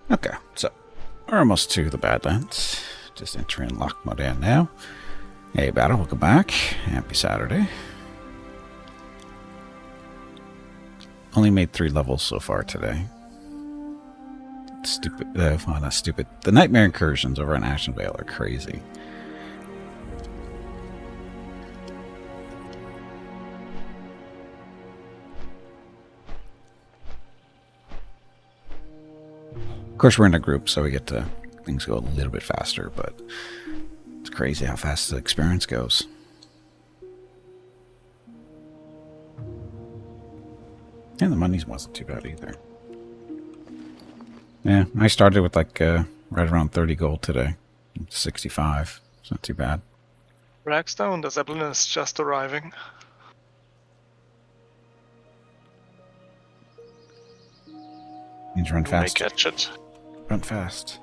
Okay, so we're almost to the Badlands. Just entering Loch Modan now. Hey, Battle, welcome back. Happy Saturday. Only made 3 levels so far today. Stupid. Well, not stupid. The Nightmare Incursions over on Ashenvale are crazy. Of course, we're in a group, so we get to things go a little bit faster, but it's crazy how fast the experience goes. And the money wasn't too bad either. Yeah, I started with like right around 30 gold today. 65. It's not too bad. Ragstone, the Zeppelin is just arriving. Means run You fast. may catch it. Run fast.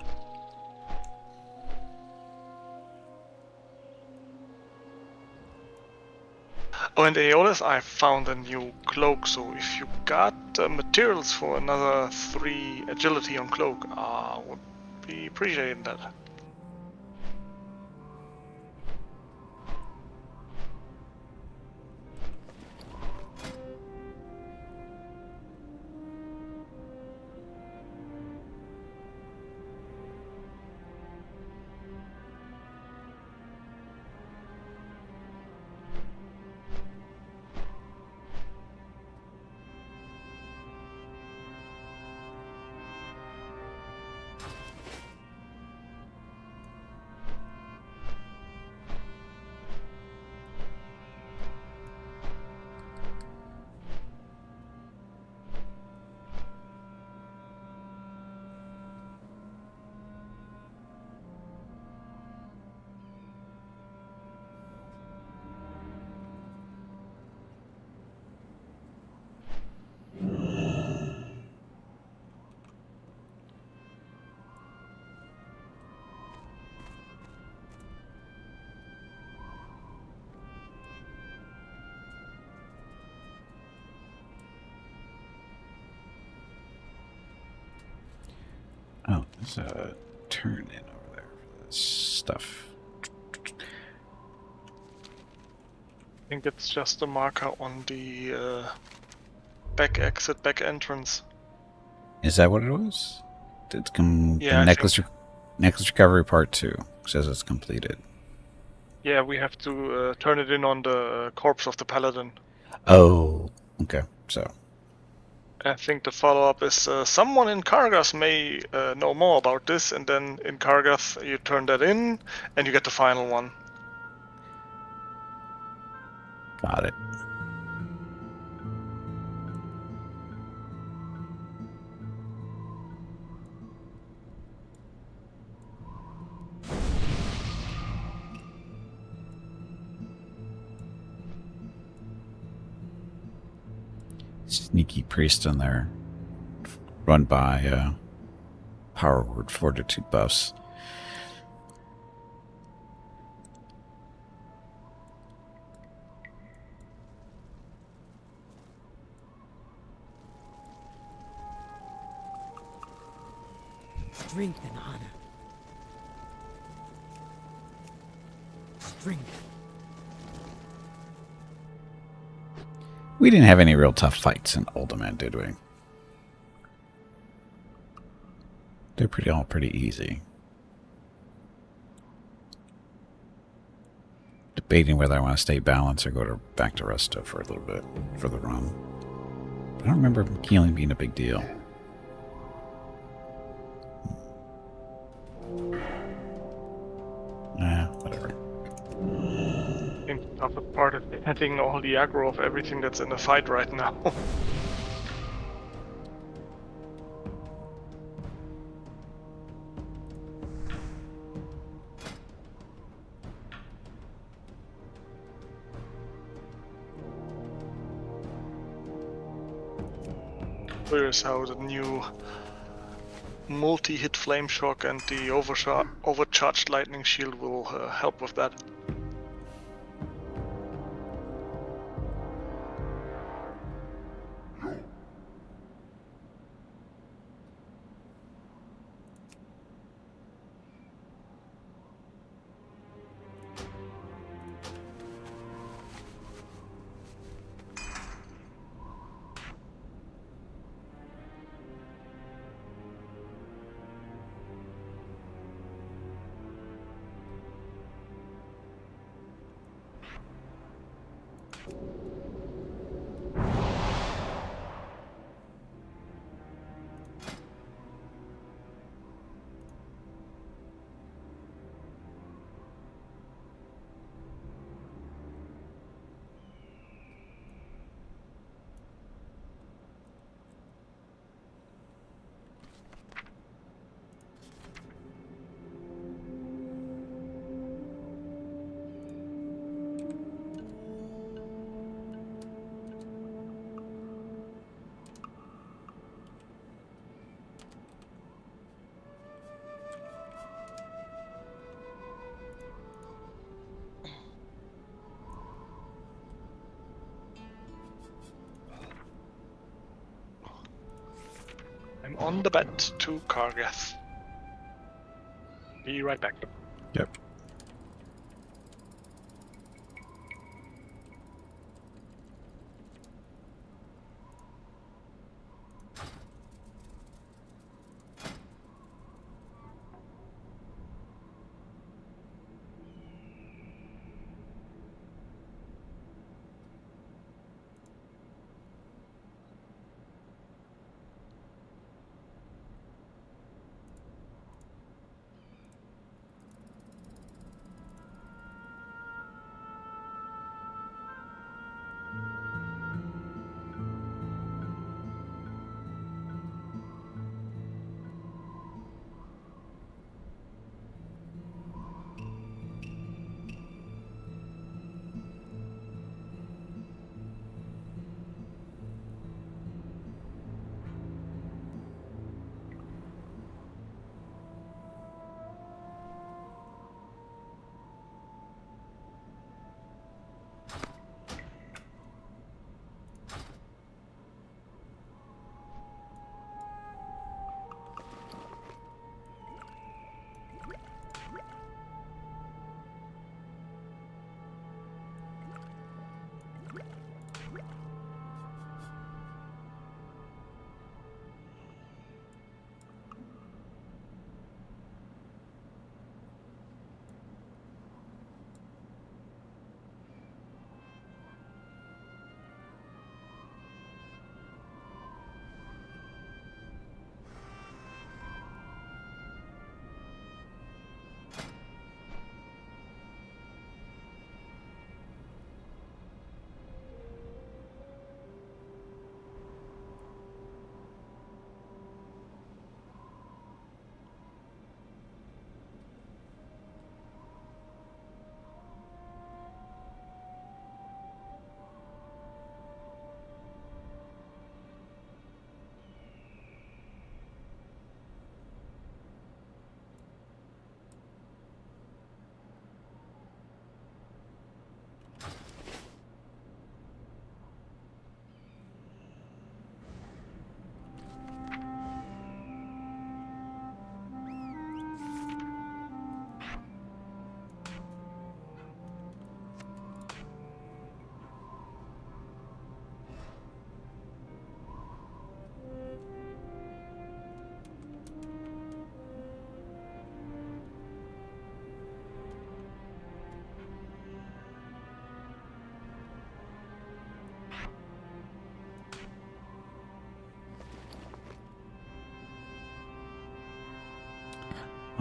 Oh, and Aeolus, I found a new cloak, so if you got materials for another 3 agility on cloak, would be appreciating that. Oh, there's a turn in over there for this stuff. I think it's just a marker on the back exit, back entrance. Is that what it was? It's the Yeah, necklace recovery part 2 says it's completed. yeah, we have to turn it in on the corpse of the paladin. Oh, okay. So I think the follow-up is someone in Kargath may know more about this, and then in Kargath you turn that in, and you get the final one. got it. Sneaky priest in there, run by power word fortitude buffs. Drink an honor. Drink. We didn't have any real tough fights in Uldaman, did we? They're all pretty easy. Debating whether I want to stay balanced or go back to Resto for a little bit for the run. I don't remember healing being a big deal. Whatever. I think the toughest part is getting all the aggro of everything that's in the fight right now. Here's how the new multi-hit flame shock and the overcharged lightning shield will help with that. I'm on the bed to Kargath. Be right back. Yep.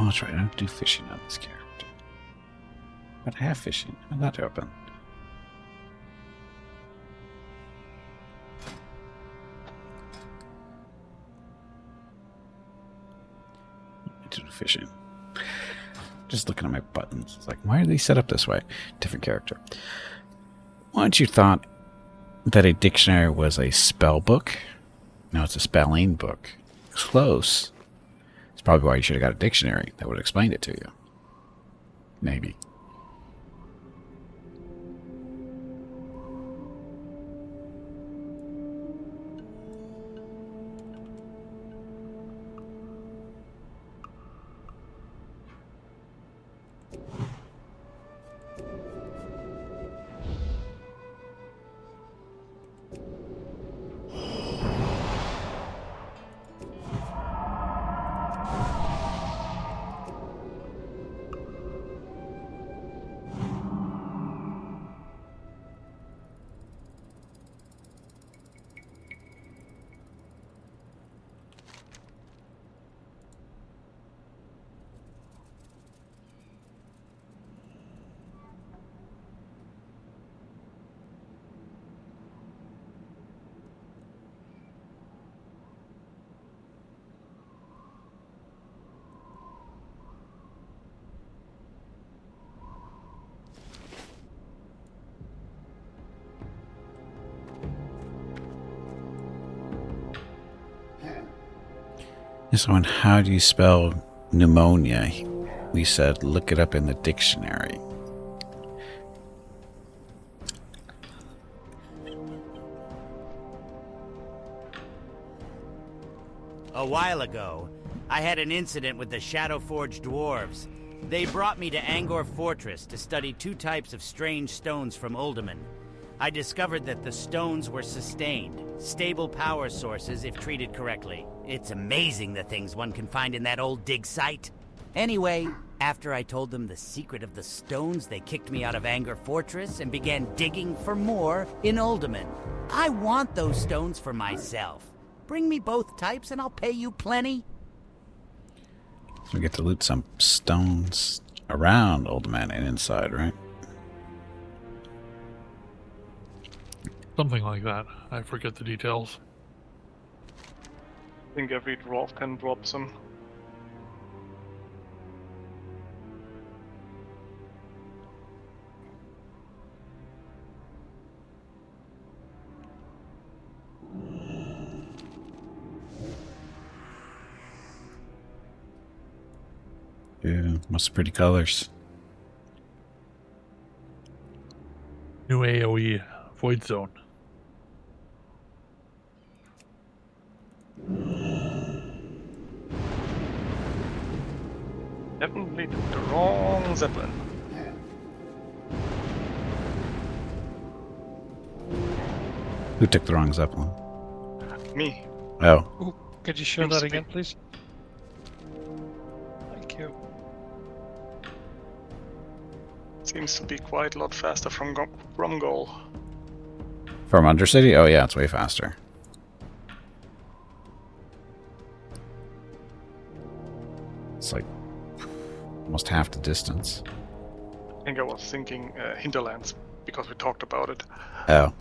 Oh, that's right. I don't do fishing on this character. But I have fishing. I'm not open. I do fishing. Just looking at my buttons. It's like, why are they set up this way? Different character. Once you thought that a dictionary was a spell book, no, it's a spelling book. Close. It's probably why you should have got a dictionary that would explain it to you. Maybe. So, and how do you spell pneumonia? We said look it up in the dictionary. A while ago, I had an incident with the Shadowforged dwarves. They brought me to Angor Fortress to study 2 types of strange stones from Uldaman. I discovered that the stones were sustained, stable power sources if treated correctly. It's amazing the things one can find in that old dig site. Anyway, after I told them the secret of the stones, they kicked me out of Angor Fortress and began digging for more in Uldaman. I want those stones for myself. Bring me both types and I'll pay you plenty. So we get to loot some stones around Uldaman and inside, right? Something like that. I forget the details. I think every dwarf can drop some. Yeah, most pretty colors. New AoE, Void Zone. Definitely took the wrong Zeppelin. Who took the wrong Zeppelin? Me. Oh, Ooh, could you show Seems that to be- again, please? Thank you. Seems to be quite a lot faster from goal. from Undercity? Oh yeah, it's way faster. It's like almost half the distance. I think I was thinking Hinterlands because we talked about it. Oh.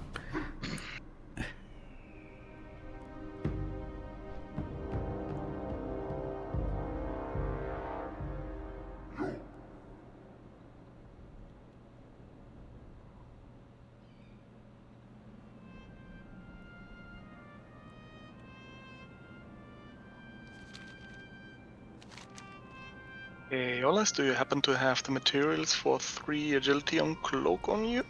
Hey, Olas, do you happen to have the materials for 3 agility on cloak on you?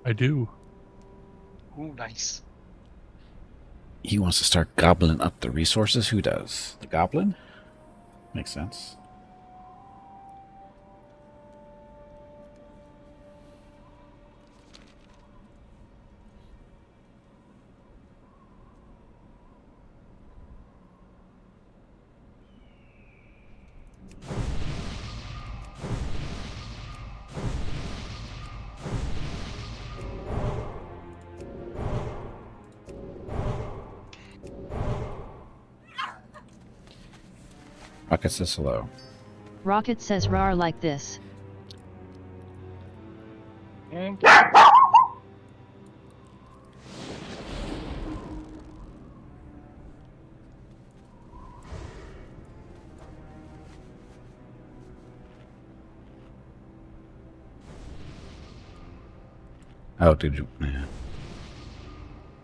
I do. Ooh, nice. He wants to start gobbling up the resources. Who does? The goblin? Makes sense. Rocket says hello. Rocket says rar like this. And Oh, did you? Yeah.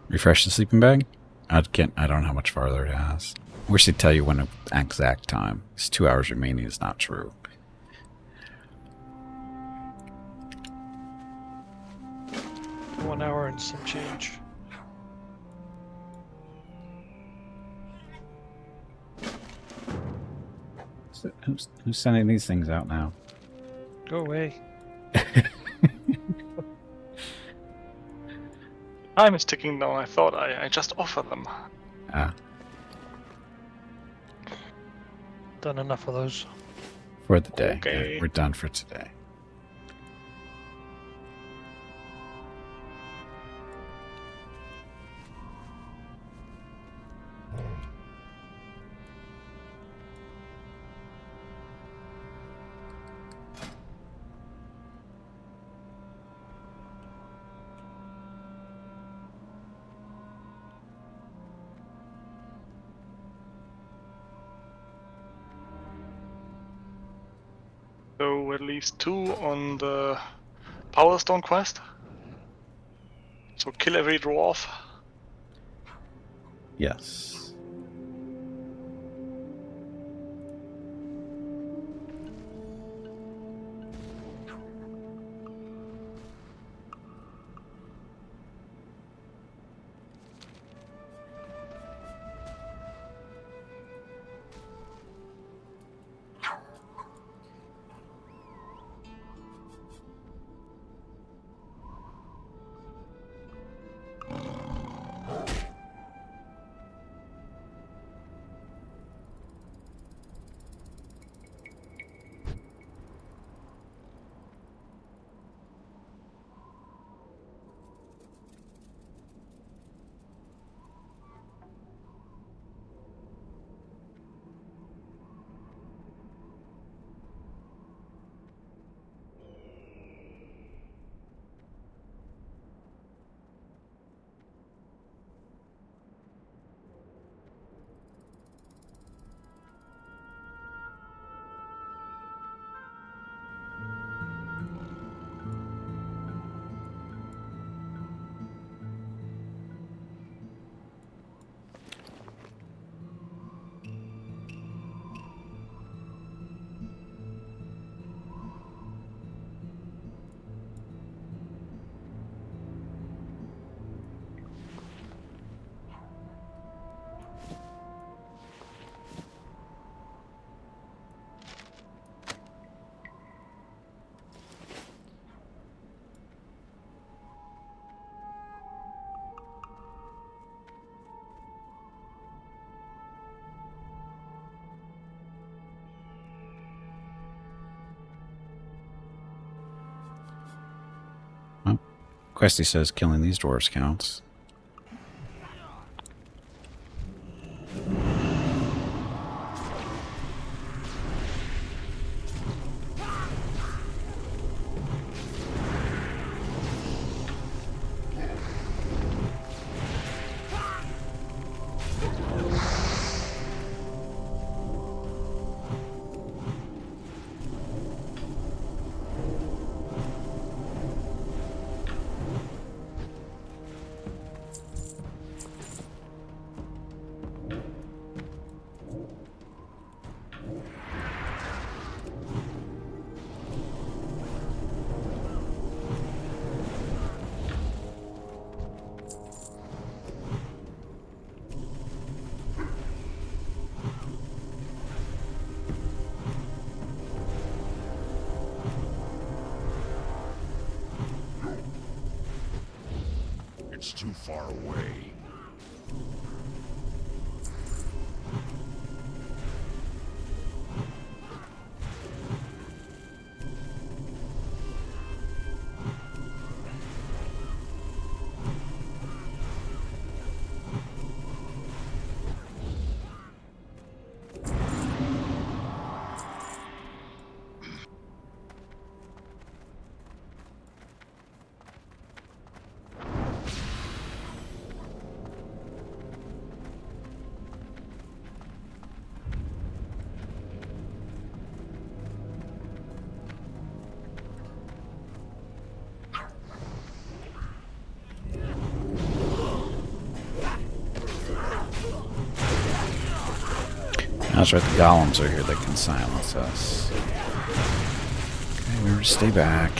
Refresh the sleeping bag? I don't know how much farther it has. I wish they'd tell you when an exact time. It's 2 hours remaining is not true. One hour and some change. Who's sending these things out now? Go away. time is ticking down. I thought I just offered them. Ah, Done enough of those. for the day. Okay. Yeah, we're done for today. So at least 2 on the Power Stone quest. So kill every dwarf. Yes. Well, Questy says killing these dwarves counts. It's too far away. That's right, the golems are here that can silence us. Okay, remember to stay back.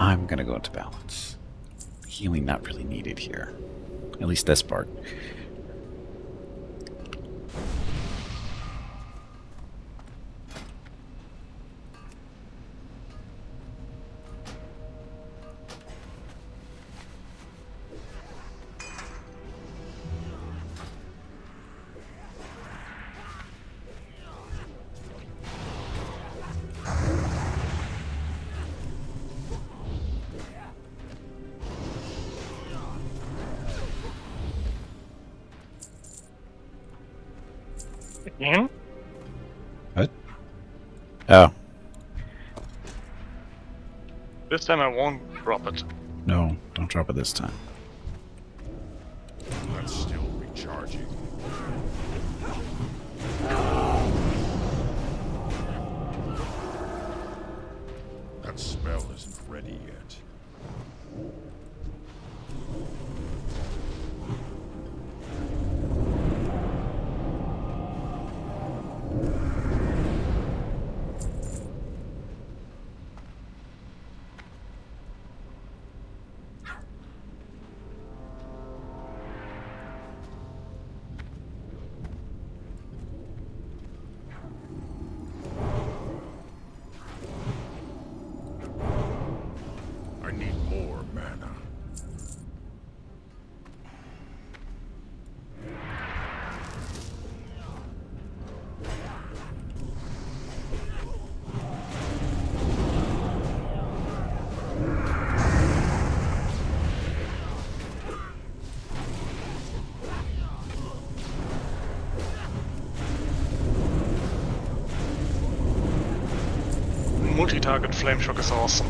I'm gonna go into balance. Healing not really needed here. At least this part. Again? What? Oh, This time I won't drop it. no. Don't drop it this time. That's still recharging. That spell isn't ready yet. I need more mana. Multi-target flame shock is awesome.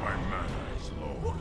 My mana is low.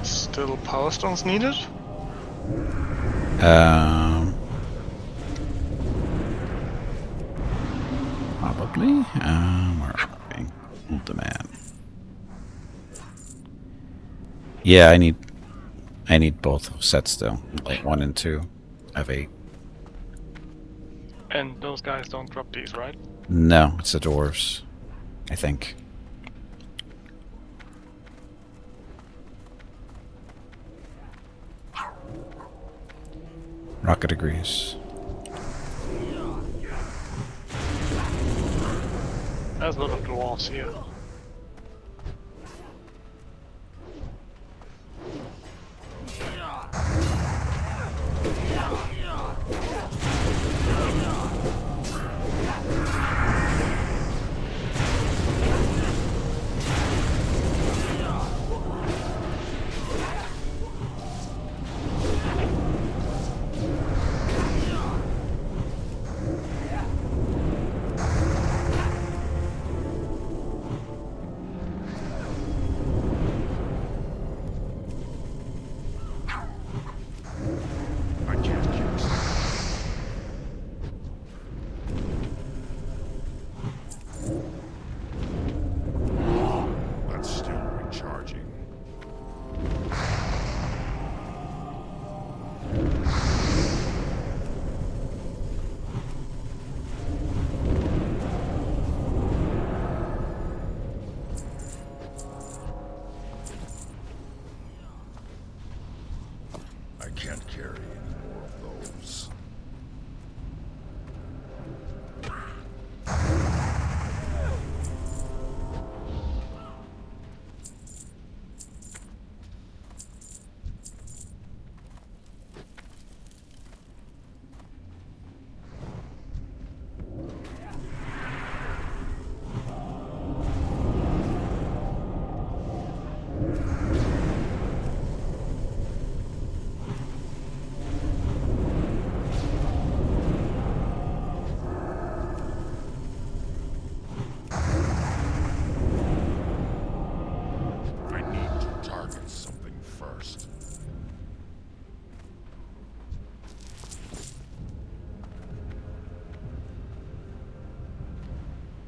Still power stones needed? Probably. Where are we? Uldaman. Yeah, I need both sets still. Like 1 and 2. I have 8. And those guys don't drop these, right? No, it's the dwarves. I think. Rocket agrees. There's a lot of dwarves here.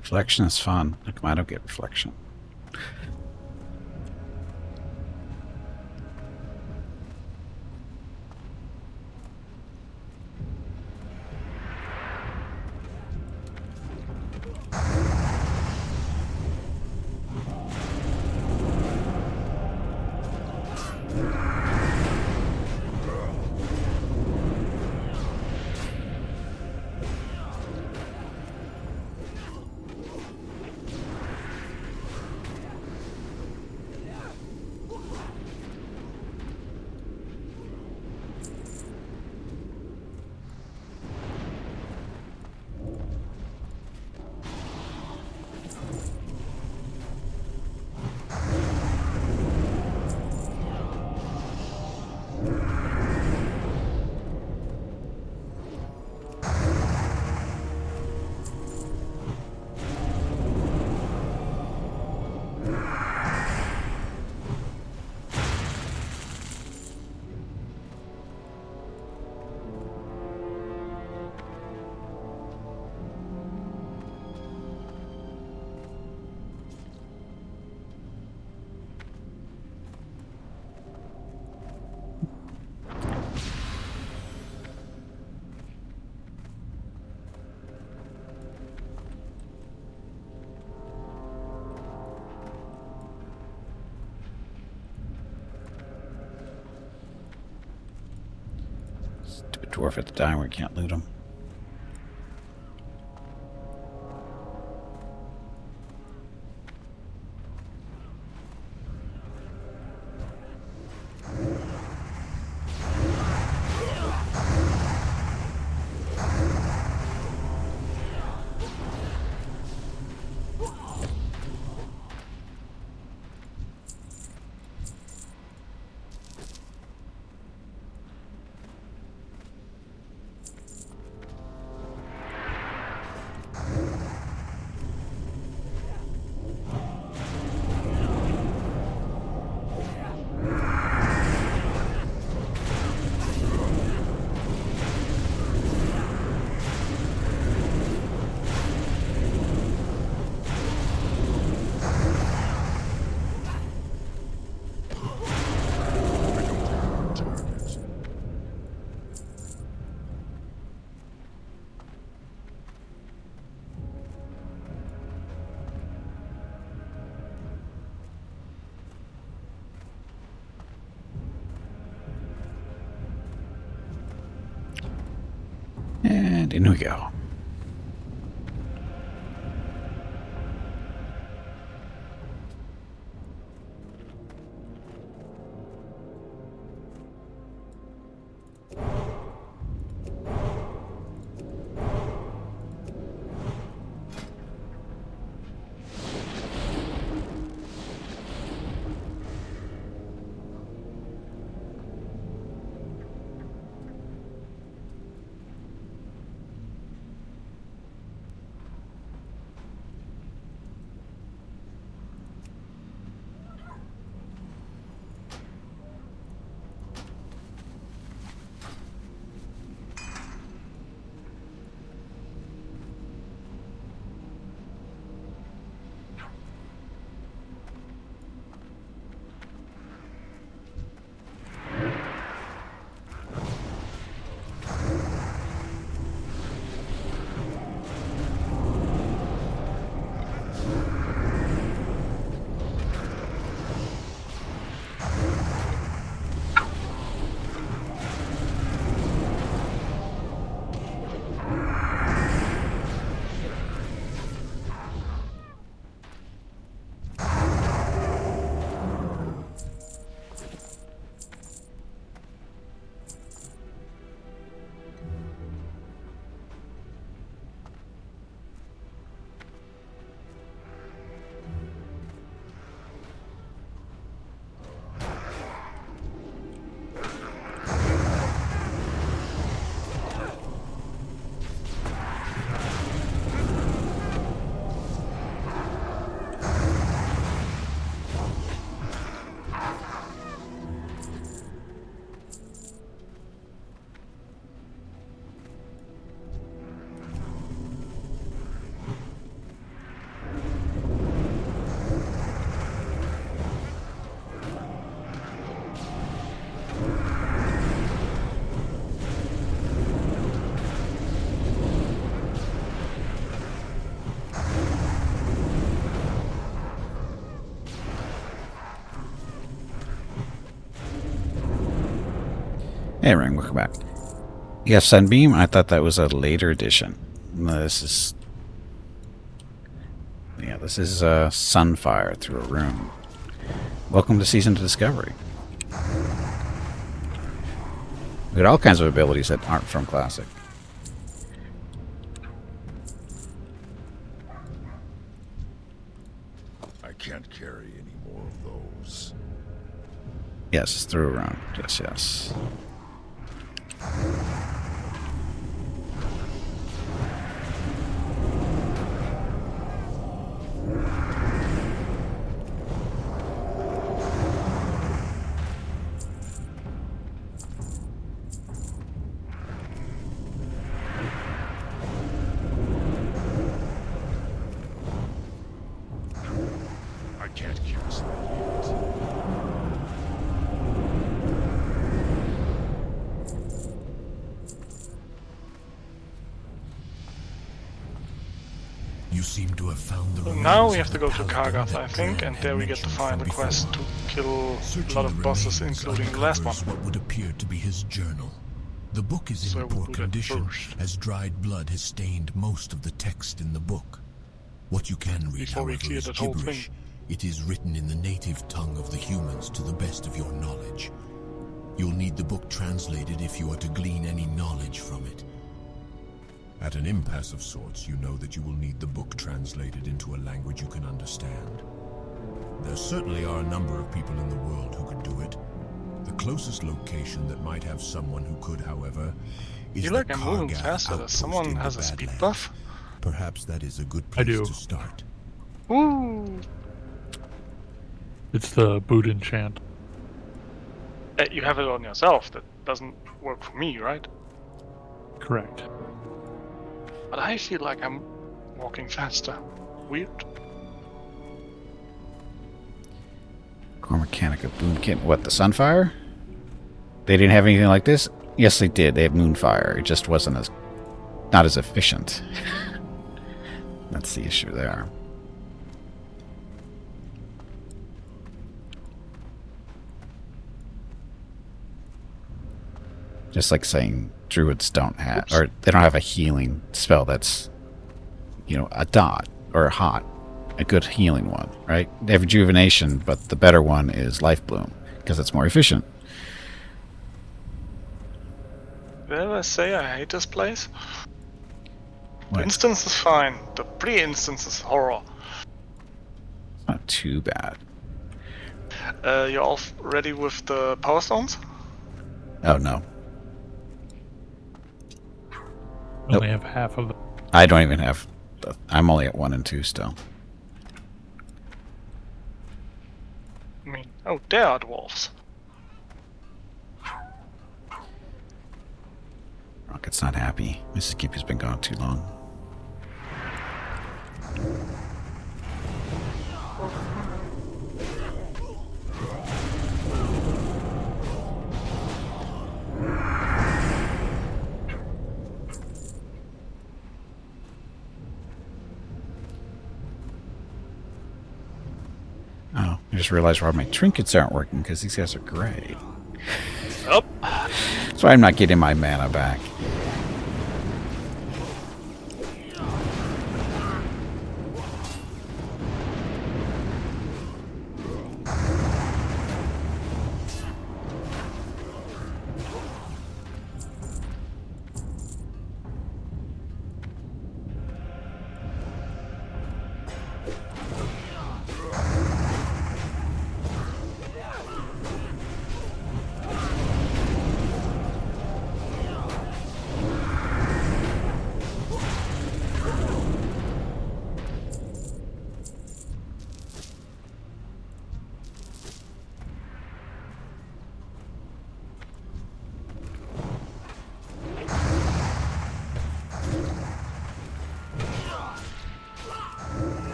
Reflection is fun. How come I don't get reflection? Stupid dwarf at the time where you can't loot him. And in we go. Hey, Ring, welcome back. Yeah, Sunbeam, I thought that was a later edition. No, this is... Yeah, this is Sunfire through a rune. Welcome to Season of Discovery. We got all kinds of abilities that aren't from Classic. I can't carry any more of those. Yes, it's through a rune. Yes, yes. I can't keep us yet. You seem to have found the So remains now we of have to the go to paladin Kargath, that I think, Clan and had there we get to mentioned find from the quest to before. kill a Searching lot of the bosses, remains including the last one. uncovers what would appear to be his journal. The book is So in we'll poor do that condition, first. as dried blood has stained most of the text in the book. What you can read, Before we however, clear is that whole gibberish. thing. It is written in the native tongue of the humans to the best of your knowledge. You'll need the book translated if you are to glean any knowledge from it. At an impasse of sorts, you know that you will need the book translated into a language you can understand. There certainly are a number of people in the world who could do it. The closest location that might have someone who could, however, is feel the like I'm moving Kargath faster. Does outpost someone in the has a speed Badlands. buff? Perhaps that is a good I place do. to start. Woo! It's the boot enchant. You have it on yourself. That doesn't work for me, right? Correct. But I feel like I'm walking faster. Weird. Core Mechanica Boom Kit. What, the Sunfire? They didn't have anything like this? Yes, they did. They have Moonfire. It just wasn't as... not as efficient. That's the issue there. Just like saying druids don't have... Oops. or they don't have a healing spell that's, you know, a dot or a hot. A good healing one, right? They have Rejuvenation, but the better one is Life Bloom, because it's more efficient. Did I ever say I hate this place? What? Instance is fine. The pre-instance is horror. Not too bad. You're all ready with the power stones? Oh, no. I only have half of them. I don't even have... I'm only at 1 and 2 still. I mean, oh, there are dwarves. Rocket's not happy. Mrs. Kippy's been gone too long. Oh, I just realized why my trinkets aren't working, because these guys are gray. Up. That's why I'm not getting my mana back.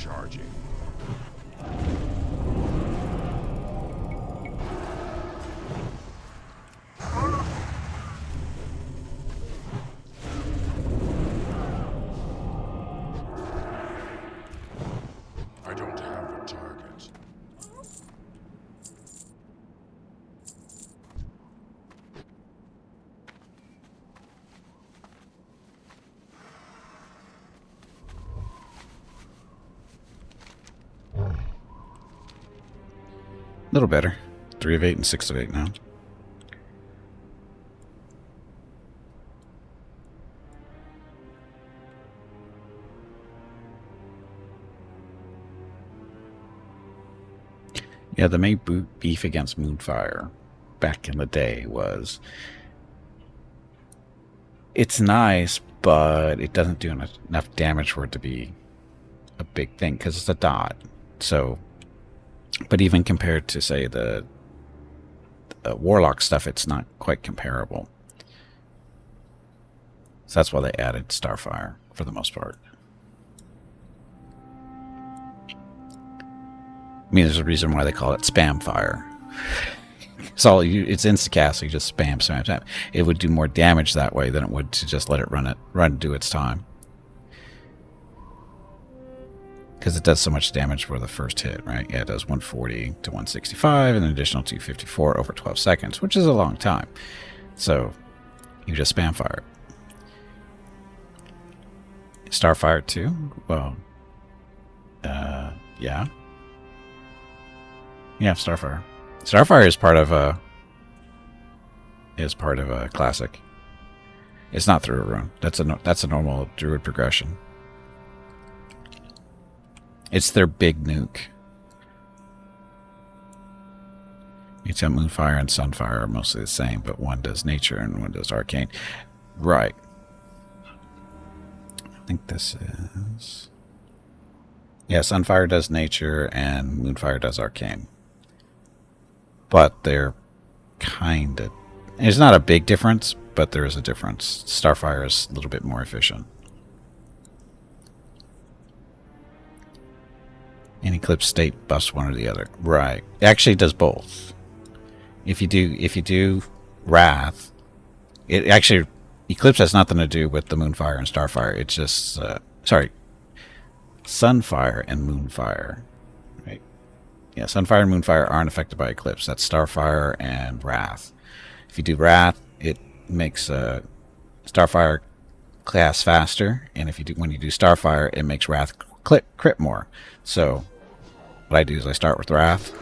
Charging. I don't have a target. A little better. 3 of 8 and 6 of 8 now. Yeah, the main beef against Moonfire back in the day was it's nice, but it doesn't do enough damage for it to be a big thing because it's a dot. So, but even compared to, say, the Warlock stuff, it's not quite comparable. So that's why they added Starfire for the most part. I mean, there's a reason why they call it Spam Fire. It's instacast, so you just spam, spam, spam. It would do more damage that way than it would to just let it run and do its time. Because it does so much damage for the first hit, right? Yeah, it does 140 to 165 and an additional 254 over 12 seconds, which is a long time. So you just spam fire. Starfire 2? Well, yeah. Yeah, Starfire. Starfire is part of a classic. It's not through a rune. That's a normal Druid progression. It's their big nuke. It's got Moonfire and Sunfire are mostly the same, but one does nature and one does arcane. Right. I think this is... Yeah, Sunfire does nature and Moonfire does arcane. But they're kind of... It's not a big difference, but there is a difference. Starfire is a little bit more efficient. And Eclipse State buffs one or the other. Right. It actually does both. If you do Wrath, it actually... Eclipse has nothing to do with the Moonfire and Starfire. It's just... sorry. Sunfire and Moonfire. Right? Yeah, Sunfire and Moonfire aren't affected by Eclipse. That's Starfire and Wrath. If you do Wrath, it makes Starfire class faster, and when you do Starfire, it makes Wrath crit more. So what I do is I start with Wrath.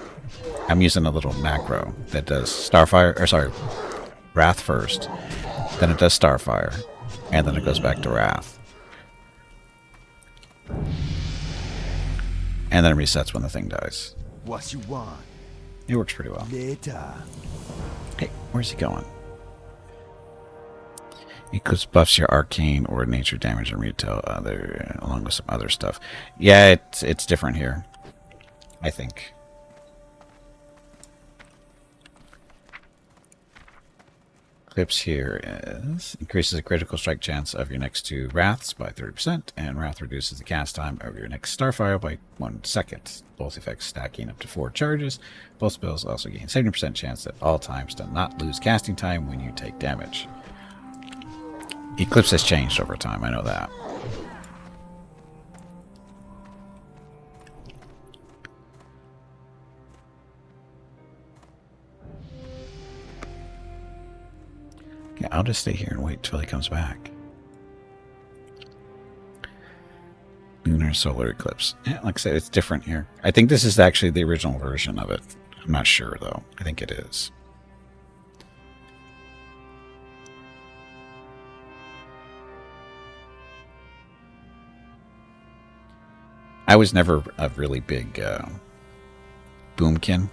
I'm using a little macro that does Wrath first, then it does Starfire, and then it goes back to Wrath. And then it resets when the thing dies. What you want? It works pretty well. Later. Hey, where's he going? Eclipse buffs your arcane or nature damage and retail, along with some other stuff. Yeah, it's different here, I think. Eclipse here is increases the critical strike chance of your next 2 Wraths by 30%, and Wrath reduces the cast time of your next Starfire by 1 second. Both effects stacking up to 4 charges. Both spells also gain 70% chance at all times to not lose casting time when you take damage. Eclipse has changed over time, I know that. Yeah, I'll just stay here and wait till he comes back. Lunar solar eclipse. Yeah, like I said, it's different here. I think this is actually the original version of it. I'm not sure, though. I think it is. I was never a really big Boomkin,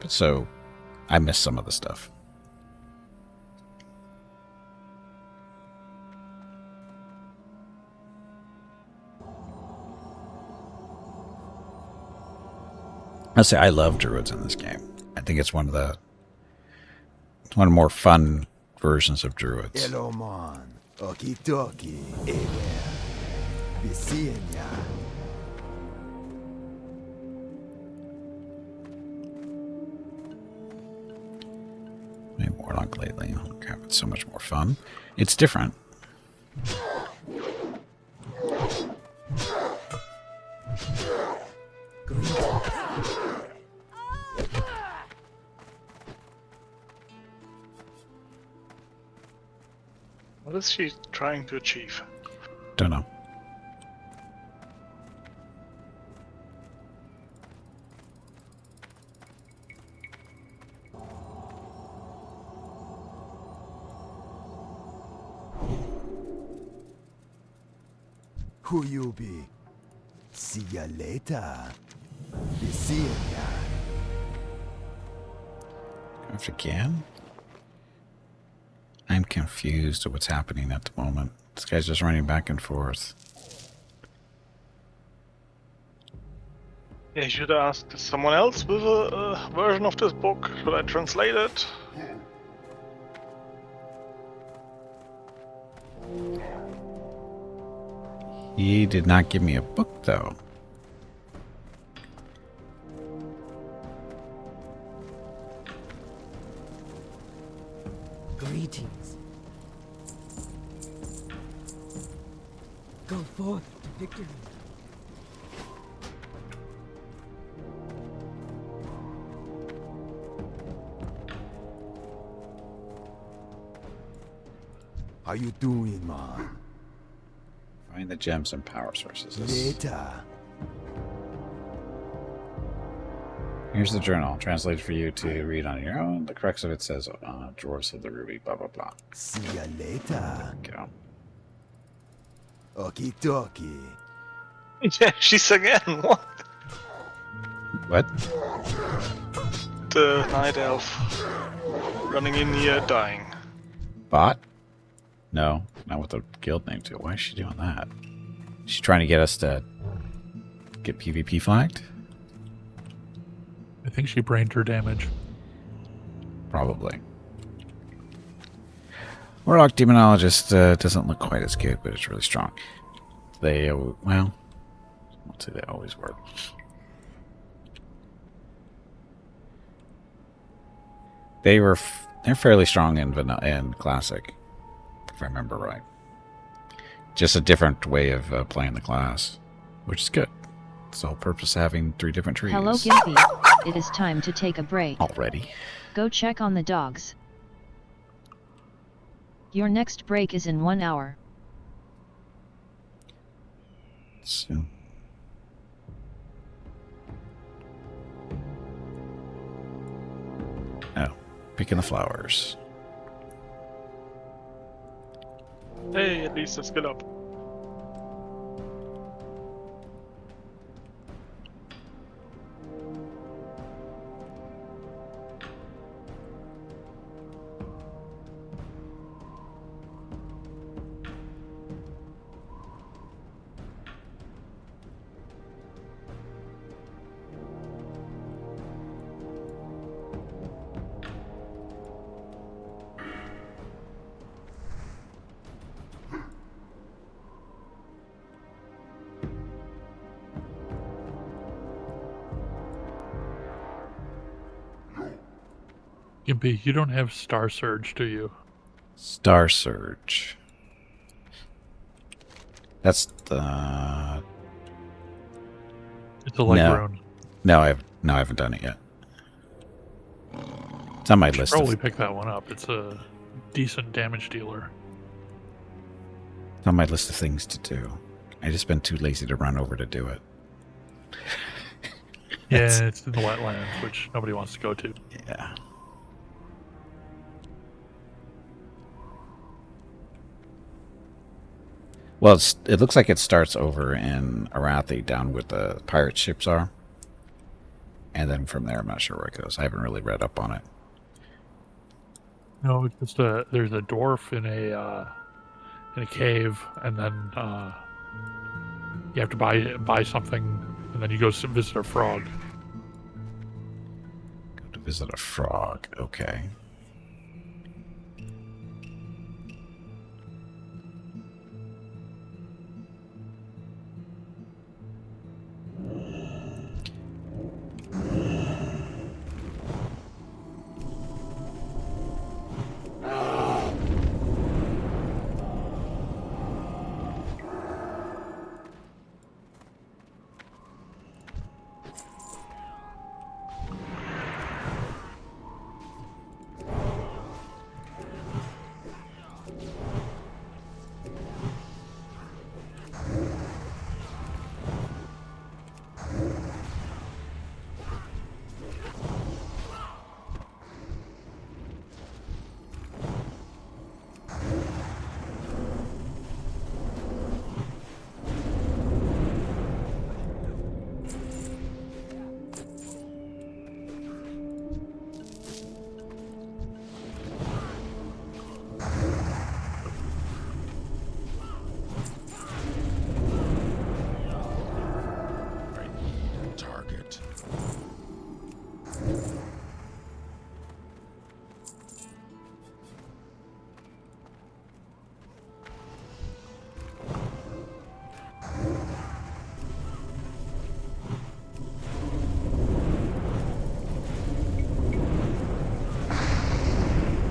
so I missed some of the stuff. I'll say I love Druids in this game. I think it's one of the more fun versions of Druids. Hello, man. Okie dokie. Be seeing ya. it lately. Oh crap, it's so much more fun. It's different. What is she trying to achieve? Don't know. Who you be? See ya later. Be seeing ya. If again? I'm confused at what's happening at the moment. This guy's just running back and forth. Yeah, you should have asked someone else with a version of this book. Should I translate it? He did not give me a book, though. Greetings. Go forth to victory. How you doing, man? Find the gems and power sources. Later. Here's the journal, translated for you to read on your own. The crux of it says, drawers of the ruby, blah, blah, blah. See ya later. Go. Okie dokie. Yeah, she's again. What? What? The night elf running in here, dying. Bot? No, not with the guild name too. Why is she doing that? She's trying to get us to get PvP flagged? I think she brained her damage. Probably. Warlock Demonologist doesn't look quite as good, but it's really strong. They, well, I'll say they always were. They're fairly strong in Classic, if I remember right. Just a different way of playing the class, which is good. It's the whole purpose of having 3 different trees. Hello, Gimpy. It is time to take a break. Already. Go check on the dogs. Your next break is in 1 hour. Soon. Oh, picking the flowers. Hey, at least a skill up. Gimpy, you don't have Star Surge, do you? Star Surge. That's the... It's a light rune. No, I haven't done it yet. It's on my list. Probably pick that one up. It's a decent damage dealer. It's on my list of things to do. I just been too lazy to run over to do it. Yeah, it's in the wetlands, which nobody wants to go to. Yeah. Well, it looks like it starts over in Arathi, down where the pirate ships are. And then from there, I'm not sure where it goes. I haven't really read up on it. No, it's just there's a dwarf in a cave, and then you have to buy something, and then you go visit a frog. Go to visit a frog. Okay.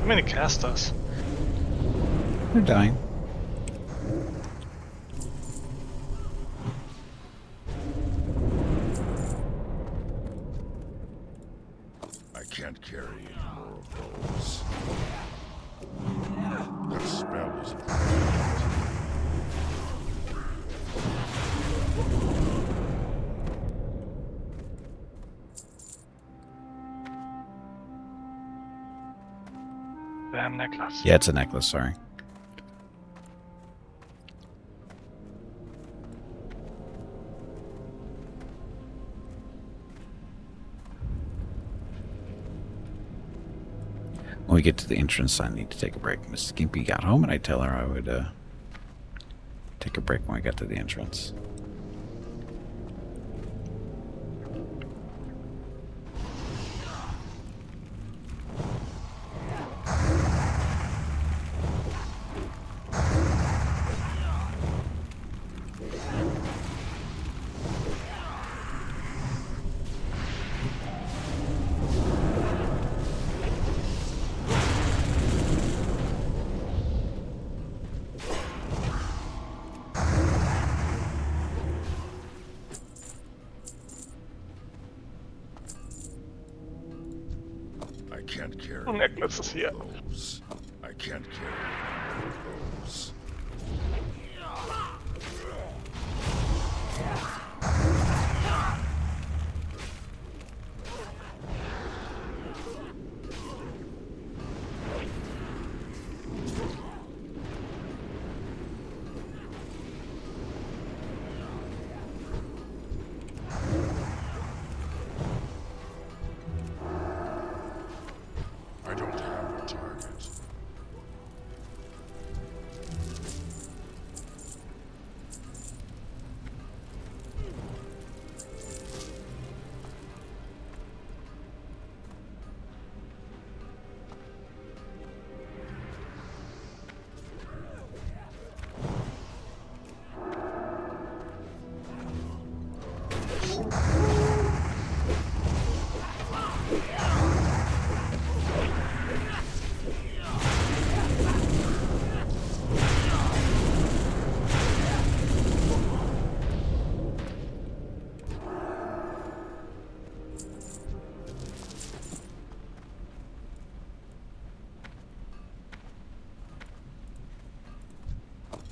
many casters? They're dying. I can't carry any more of those. That spell is brilliant. Damn necklace. Yeah, it's a necklace, sorry. When we get to the entrance, I need to take a break. Mrs. Gimpy got home, and I tell her I would take a break when we got to the entrance. I can't carry Oh, necklaces here. those. I can't carry any more of those. I don't have a target.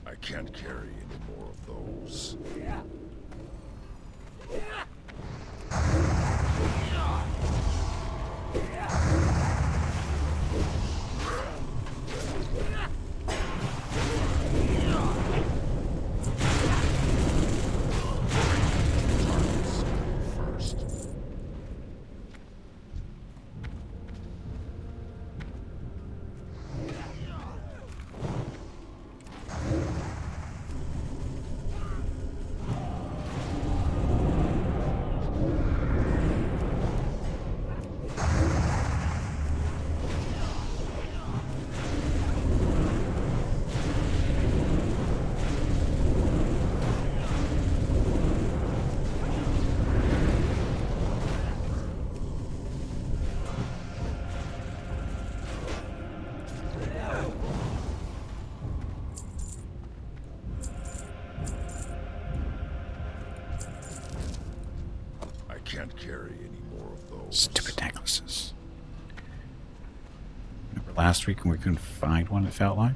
I can't carry any more of those. Targets first. I can't carry any more of those. Stupid necklaces. Remember last week when we couldn't find one, it felt like?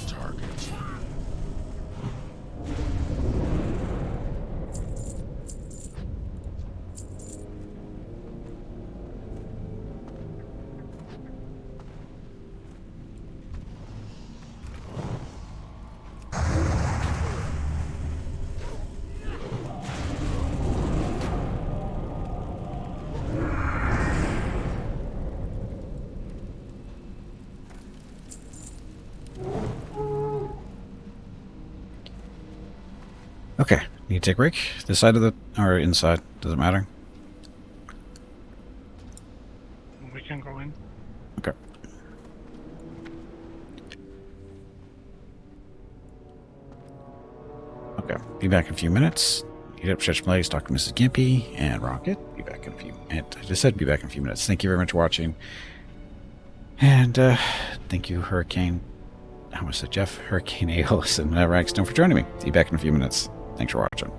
Target. Okay, need to take a break. This side of the... or inside, doesn't matter. We can go in. Okay. Okay, be back in a few minutes. Eat up, stretch my legs, talk to Mrs. Gimpy, and Rocket. Be back in a few... and I just said be back in a few minutes. Thank you very much for watching. And, thank you, Hurricane... I almost said Jeff, Hurricane Aeolus, and Raxton for joining me. See you back in a few minutes. Thanks for watching.